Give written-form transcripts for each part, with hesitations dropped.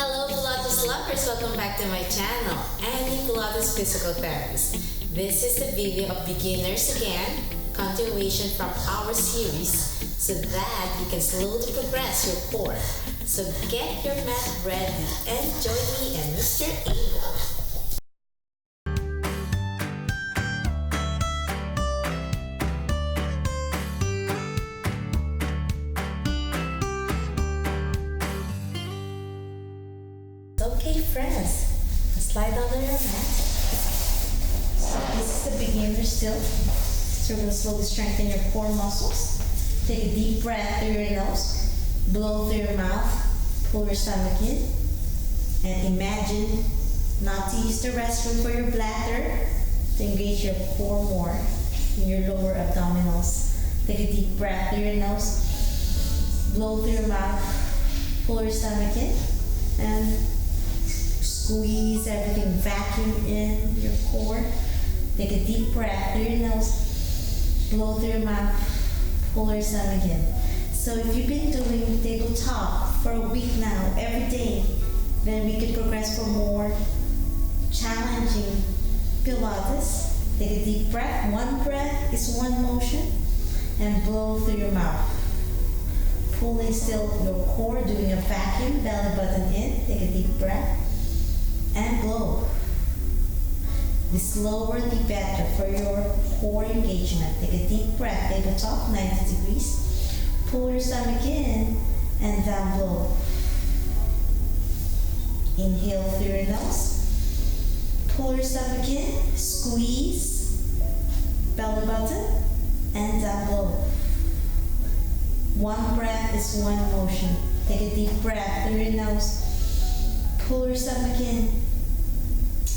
Hello Pilates lovers, welcome back to my channel, Annie Pilates Physical Therapist. This is the video of beginners again, continuation from our series, so that you can slowly progress your core. So get your mat ready and join me and Mr. Abel. Okay friends, slide down on your mat. So this is the beginner still. So we're going to slowly strengthen your core muscles. Take a deep breath through your nose, blow through your mouth, pull your stomach in, and imagine not to use the restroom for your bladder, to engage your core more in your lower abdominals. Take a deep breath through your nose, blow through your mouth, pull your stomach in, and squeeze everything, vacuum in your core. Take a deep breath through your nose, blow through your mouth, pull your stomach in. So if you've been doing tabletop for a week now, every day, then we can progress for more challenging Pilates. Take a deep breath. One breath is one motion, and blow through your mouth. Pulling still your core, doing a vacuum, belly button in. Take a deep breath and blow. The slower the better for your core engagement. Take a deep breath, tabletop, 90 degrees. Pull your stomach in and down blow. Inhale through your nose. Pull your stomach in, squeeze, belly button, and down blow. One breath is one motion. Take a deep breath through your nose. Pull your stomach in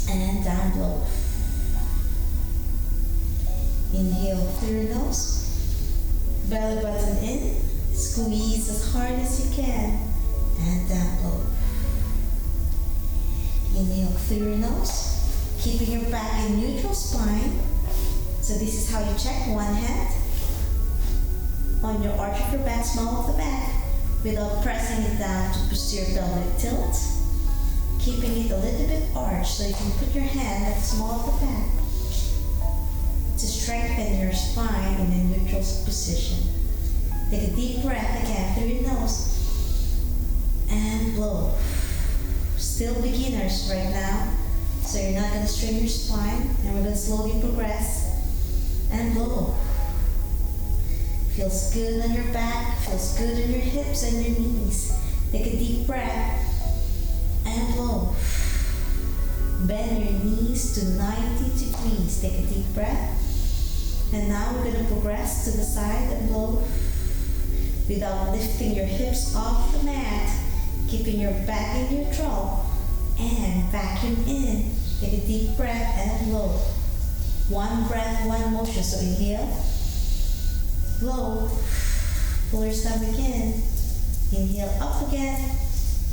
and down blow. Inhale through your nose, belly button in, squeeze as hard as you can, and down blow. Inhale through your nose, keeping your back in neutral spine. So this is how you check. One hand on your arch of your back, small of the back, without pressing it down to posterior pelvic tilt. Keeping it a little bit arched, so you can put your hand at the small of the back to strengthen your spine in a neutral position. Take a deep breath again through your nose and blow. Still beginners right now, so you're not going to strain your spine, and we're going to slowly progress and blow. Feels good on your back, feels good on your hips and your knees. Take a deep breath and blow. Bend your knees to 90 degrees. Take a deep breath. And now we're going to progress to the side and blow without lifting your hips off the mat, keeping your back in neutral, and vacuum in. Take a deep breath and blow. One breath, one motion. So inhale, blow, pull your stomach in, inhale up again,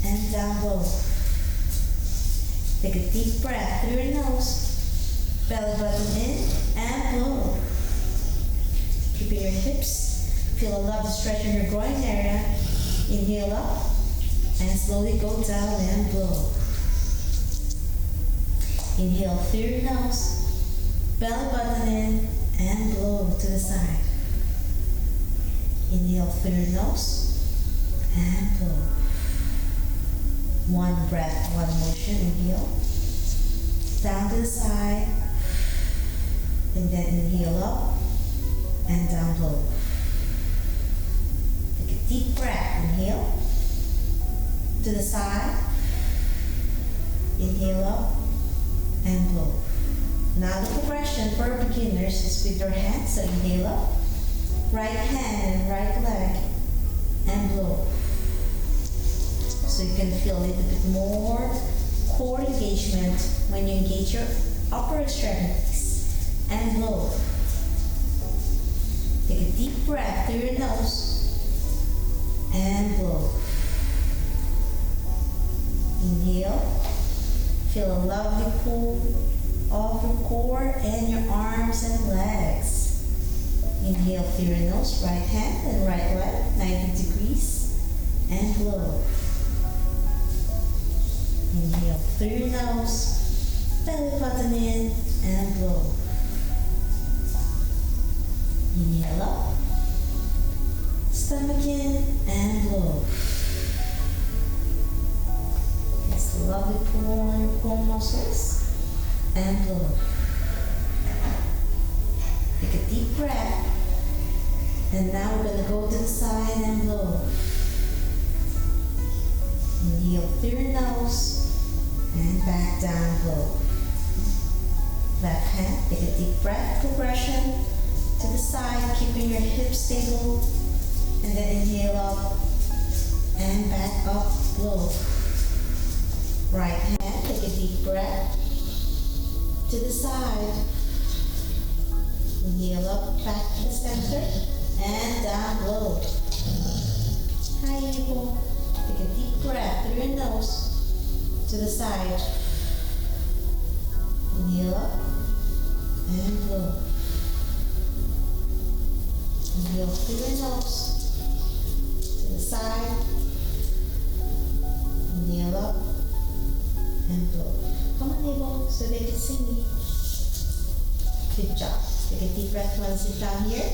and down blow. Take a deep breath through your nose, belly button in, and blow. Keeping your hips, feel a lovely stretch in your groin area. Inhale up, and slowly go down and blow. Inhale through your nose, belly button in, and blow to the side. Inhale through your nose, and blow. One breath, one motion. Inhale, down to the side, and then inhale up and down blow. Take a deep breath. Inhale to the side, inhale up and blow. Now the progression for beginners is with your hands. So inhale up, right hand and right leg, and blow. So you can feel a little bit more core engagement when you engage your upper extremities, and blow. Take a deep breath through your nose and blow. Inhale, feel a lovely pull of your core and your arms and legs. Inhale through your nose, right hand and right leg, 90 degrees, and blow. through your nose, belly button in, and blow. Inhale up, stomach in, and blow. It's lovely pull on your core muscles, and blow. Take a deep breath, and now we're going to go to the side and blow. Inhale through your nose, and back down, blow. Left hand, take a deep breath, progression to the side, keeping your hips stable, and then inhale up, and back up, blow. Right hand, take a deep breath to the side. Inhale up, back to the center, and down, blow. Hi, people. Take a deep breath through your nose to the side. Inhale up, and blow. Inhale through your nose to the side. Inhale up, and blow. Come on, Abel, so they can see me. Good job. Take a deep breath while sit down here,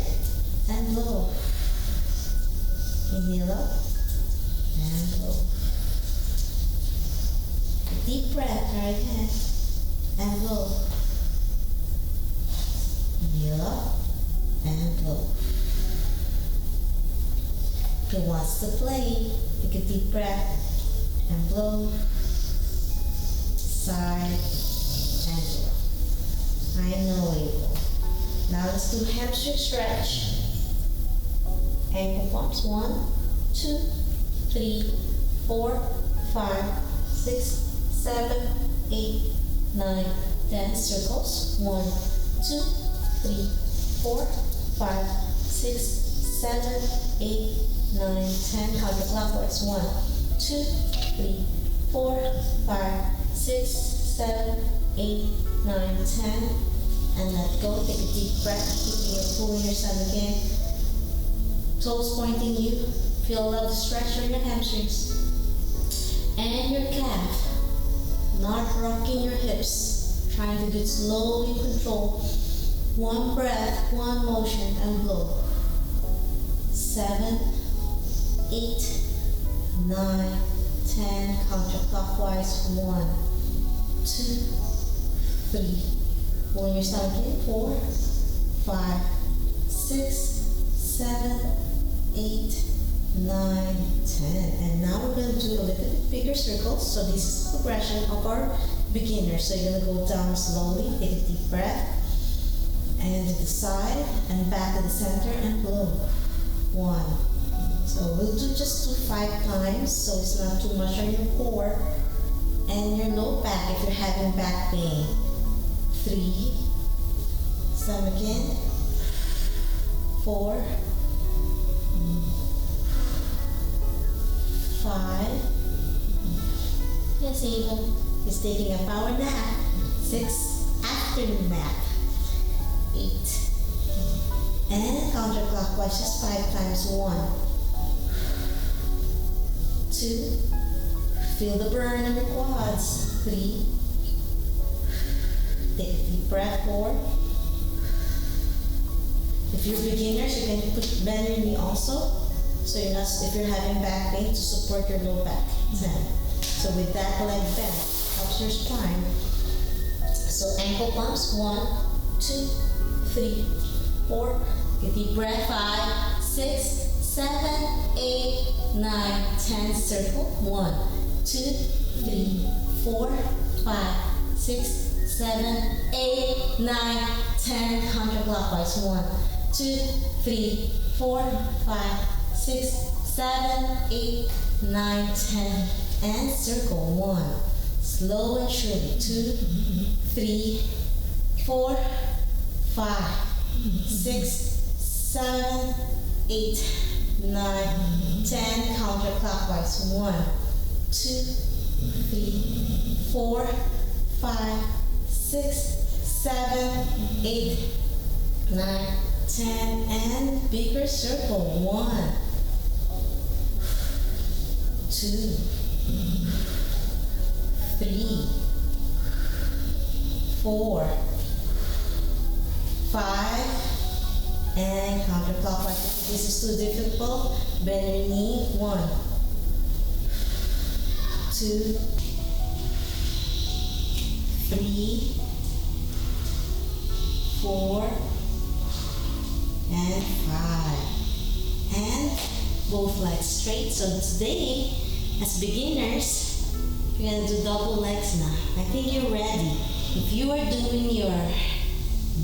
and blow. Inhale up, and blow. A deep breath, right hand, and blow. Inhale up, and blow. Who wants to play? Take a deep breath, and blow. Side, and blow. I know it will. Now let's do hamstring stretch. Ankle pumps. 1, 2, 3, 4, 5, 6, 7, 8, 9, 10. Circles. 1, 2, 3, 4, 5, 6, 7, 8, 9, 10. Counterclockwise. 1, 2, 3, 4, 5, 6, 7, 8, 9, 10. And let go. Take a deep breath, keeping your pulling your stomach in. Toes pointing you. Feel a little stretch on your hamstrings. And your calf. Not rocking your hips. Trying to do it slowly, control. One breath, one motion, and blow. 7, 8, 9, 10. Counterclockwise. 1, 2, 3. Pulling your stomach in. 4, 5, 6, 7, 8, 9, 10. And now we're going to do a little bit bigger circles. So this is the progression of our beginner. So you're going to go down slowly. Take a deep breath. And to the side and back to the center and blow. 1. So we'll do just 5 times. So it's not too much on your core and your low back if you're having back pain. 3. Stomach in. 4. 5. Yes, Abel. He's taking a power nap. 6. Afternoon nap. 8. And counterclockwise, just 5 times. 1, 2. Feel the burn in your quads. 3. Take a deep breath. 4. If you're beginners, you can bend your knee also. So you're not, if you're having back pain, to support your low back. 10. So with that leg bend, helps your spine. So ankle pumps. 1, 2, 3, 4. Get deep breath. 5, 6, 7, 8, 9, 10. Circle. 1, 2, 3, 4, 5, 6, 7, 8, 9, 10. Counterclockwise. 1, 2, 3, 4, 5, 6, 7, 8, 9, 10. And circle. 1. Slow and surely. 2, 3, 4, 5, 6, 7, 8, 9, 10. Counterclockwise. 1, 2, 3, 4, 5, 6, 7, 8, 9, 10. And bigger circle. 1, 2, 3, 4, 5, and counterclockwise. If this is too difficult, bend your knee. 1, 2, 3, 4, and 5. And both legs straight. So today, as beginners, you're gonna do double legs now. I think you're ready. If you are doing your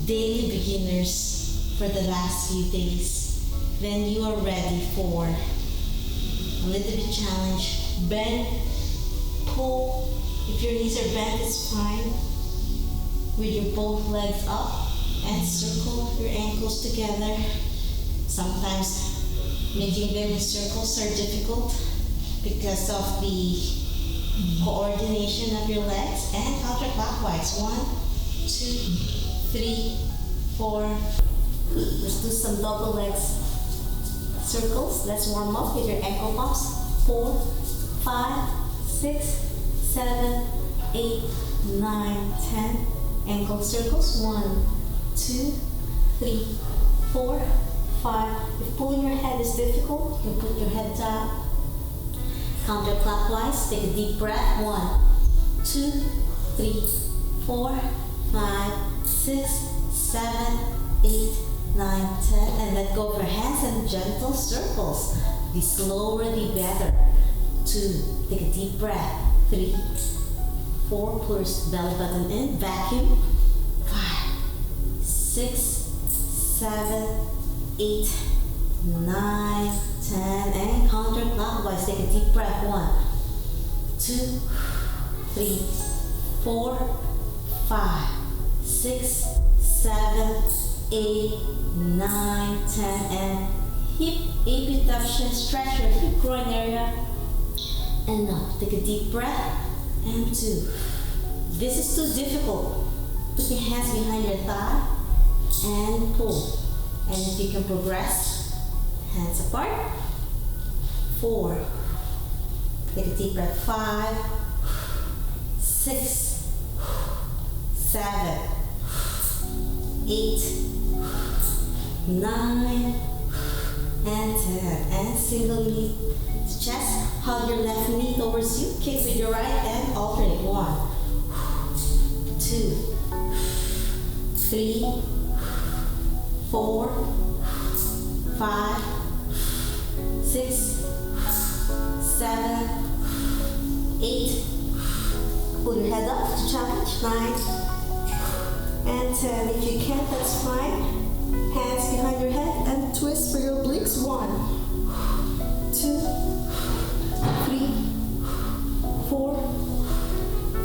daily beginners for the last few days, then you are ready for a little bit challenge. Bend, pull. If your knees are bent, it's fine. With your both legs up and circle your ankles together. Sometimes making them in circles are difficult because of the coordination of your legs. And counterclockwise. 1, 2, 3, 4. Let's do some double legs circles. Let's warm up with your ankle pumps. 4, 5, 6, 7, 8, 9, 10. Ankle circles. 1, 2, 3, 4, 5. If pulling your head is difficult, you can put your head down. Counterclockwise. Take a deep breath. 1, 2, 3, 4, 5, 6, 7, 8, 9, 10. And let go of your hands and gentle circles. The slower, the better. 2. Take a deep breath. 3, 4. Pull your belly button in. Vacuum. 5, 6, 7, 8, 9, 10. And counterclockwise. Take a deep breath. 1, 2, 3, 4, 5, 6, 7, 8, 9, 10. And hip abduction. Stretch your hip groin area. And up. Take a deep breath. And 2. This is too difficult. Put your hands behind your thigh and pull. And if you can progress, hands apart. 4. Take a deep breath. 5, 6, 7, 8, 9, and 10. And single knee to chest. Hug your left knee towards you. Kick with your right and alternate. 1, 2, 3, 4, 5, 6, 7, 8. Pull your head up to challenge. 9 and 10. If you can't, that's fine. Hands behind your head and twist for your obliques. 1, 2, 3, 4,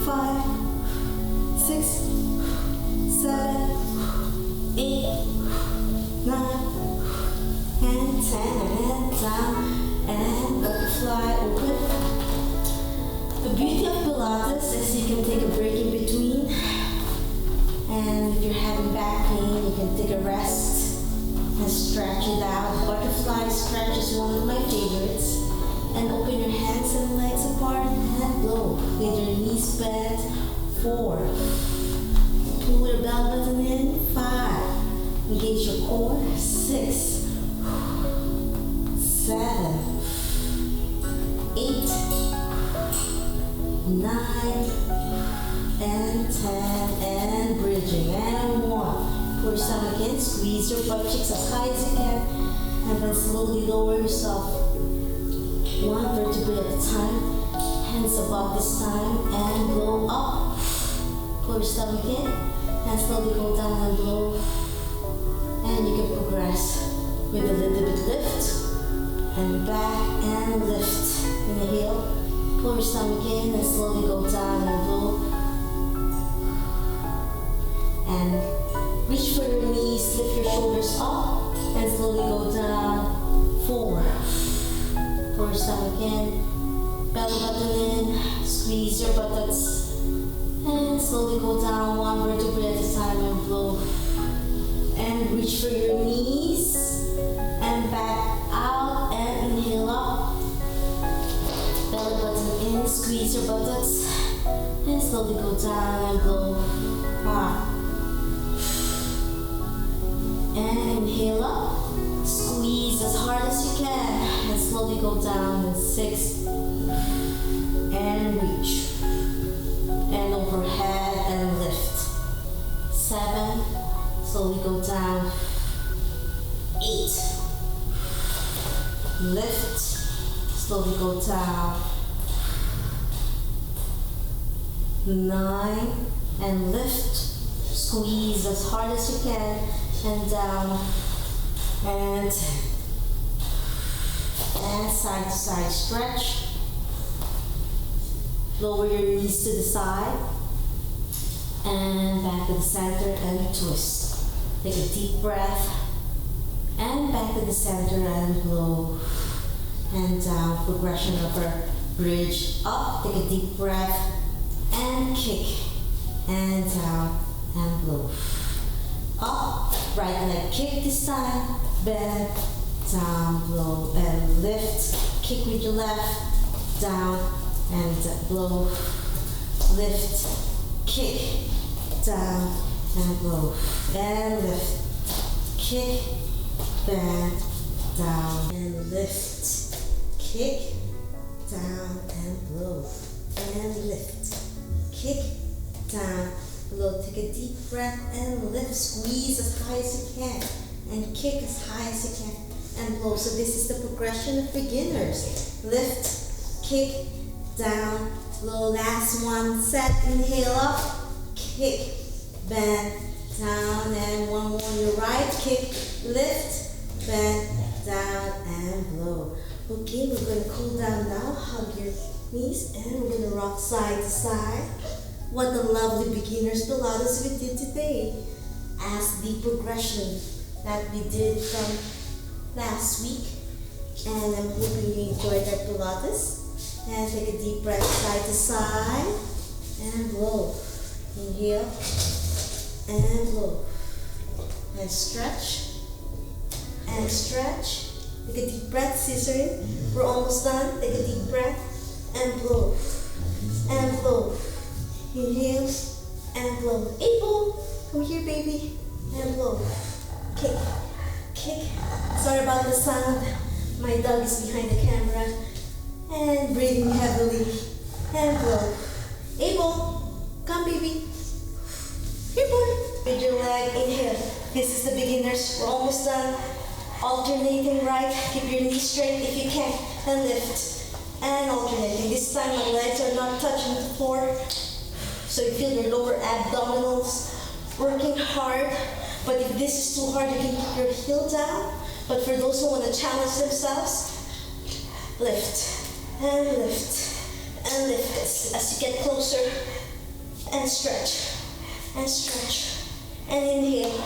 5, 6, 7, 8, 9, and 10. And down and butterfly open. The beauty of Pilates is you can take a break in between. And if you're having back pain, you can take a rest and stretch it out. Butterfly stretch is one of my favorites. And open your hands and legs apart and blow with your knees bent. 4. Pull your belly button in. 5. Engage your core. 6, 7, 8, 9, and 10. And bridging. And 1. Pull your stomach in. Squeeze your butt cheeks as high as you can. And then slowly lower yourself. 1 vertebrae at a time. Hands above this time. And blow up. Pull your stomach in. And slowly go down and blow. And you can progress with a little bit lift. And back and lift. Inhale. Pull your stomach in and slowly go down and blow. And reach for your knees. Lift your shoulders up. And slowly go down. 4. Pull your stomach in, belly button in, squeeze your buttocks, and slowly go down 1 vertebrae at a time and blow. And reach for your knees, and back out, and inhale up, belly button in, squeeze Squeeze your buttocks and slowly go down and blow. And inhale up. Squeeze as hard as you can and slowly go down in 6. And reach. And overhead and lift. 7. Slowly go down. 8. Lift. Slowly go down. 9. And lift. Squeeze as hard as you can. And down. And side to side stretch. Lower your knees to the side. And back to the center and twist. Take a deep breath. And back to the center and blow. And down. Progression of our bridge. Up. Take a deep breath. And kick. And down. And blow. Up. Right leg kick this time. Bend. Down. Blow. And lift. Kick with your left. Down. And blow. Lift. Kick. Down. And blow. And lift. Kick. Bend. Down. And lift. Kick. Down. And blow. And lift. Kick. Down. Blow. Take a deep breath and lift. Squeeze as high as you can. And kick as high as you can. And blow. So this is the progression of beginners. Lift. Kick. Down. Blow. Last one set. Inhale up. Kick. Bend. Down. And one more on your right. Kick. Lift. Bend. Down. And blow. Okay, we're going to cool down now. Hug your knees. And we're going to rock side to side. What a lovely beginner's Pilates we did today. As the progression that we did from last week. And I'm hoping you enjoyed that Pilates. And take a deep breath side to side. And blow. Inhale. And blow. And stretch. And stretch. Take a deep breath, scissoring. We're almost done. Take a deep breath. And blow. And blow. Inhale and blow. Able. Come here, baby. And blow. Kick. Kick. Sorry about the sound. My dog is behind the camera. And breathing heavily. And blow. Able. Come, baby. Here, boy. With your leg. Inhale. This is the beginners. We're almost done. Alternating right. Keep your knees straight if you can. And lift. And alternating. This time my legs are not touching the floor. So you feel your lower abdominals working hard. But if this is too hard, you can keep your heel down. But for those who want to challenge themselves, lift and lift and lift as you get closer. And stretch and stretch. And inhale.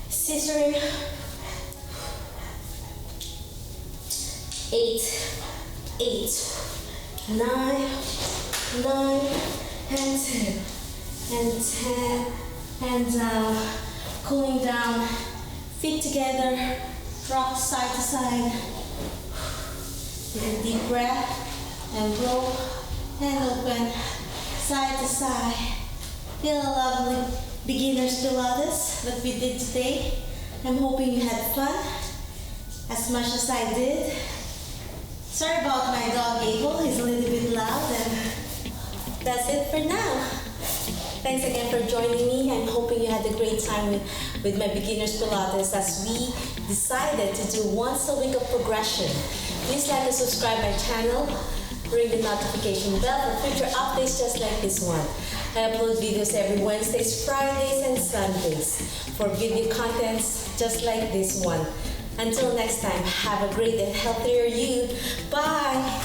Scissoring. 8, 8, 9, 9, and 10, and 10, and down, cooling down, feet together, rock side to side. Take a deep breath, and blow, and open, side to side. Feel a lovely beginner's Pilates that we did today. I'm hoping you had fun, as much as I did. Sorry about my dog Abel, he's a little bit loud, and that's it for now. Thanks again for joining me. I'm hoping you had a great time with my beginner's Pilates as we decided to do once a week of progression. Please like and subscribe my channel, ring the notification bell for future updates just like this one. I upload videos every Wednesdays, Fridays, and Sundays for video contents just like this one. Until next time, have a great and healthier you. Bye!